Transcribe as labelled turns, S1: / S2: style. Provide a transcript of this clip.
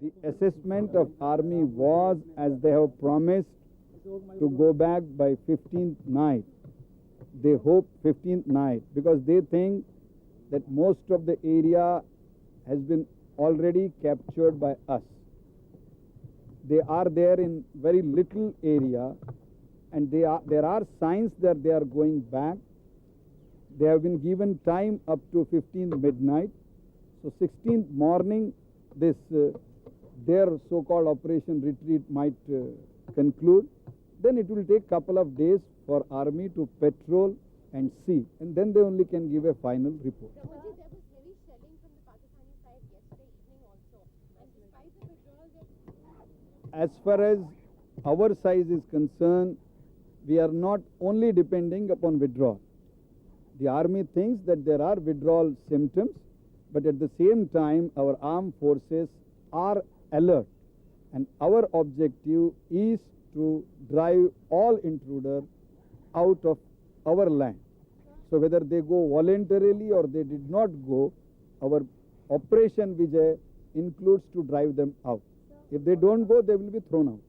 S1: The assessment of army was, as they have promised, to go back by 15th night. They hope 15th night because they think that most of the area has been already captured by us. They are there in very little area, and there are signs that they are going back. They have been given time up to 15th midnight. So 16th morning, this their so-called operation retreat might conclude. Then it will take couple of days for army to patrol and see, and then they only can give a final report.
S2: There was heavy shelling from the Pakistani side yesterday evening also, and despite the withdrawal,
S1: As far as our side is concerned, we are not only depending upon withdrawal. The army thinks that there are withdrawal symptoms, but at the same time, our armed forces are alert, and our objective is to drive all intruders out of our land. So whether they go voluntarily or they did not go, our Operation Vijay includes to drive them out. If they don't go, they will be thrown out.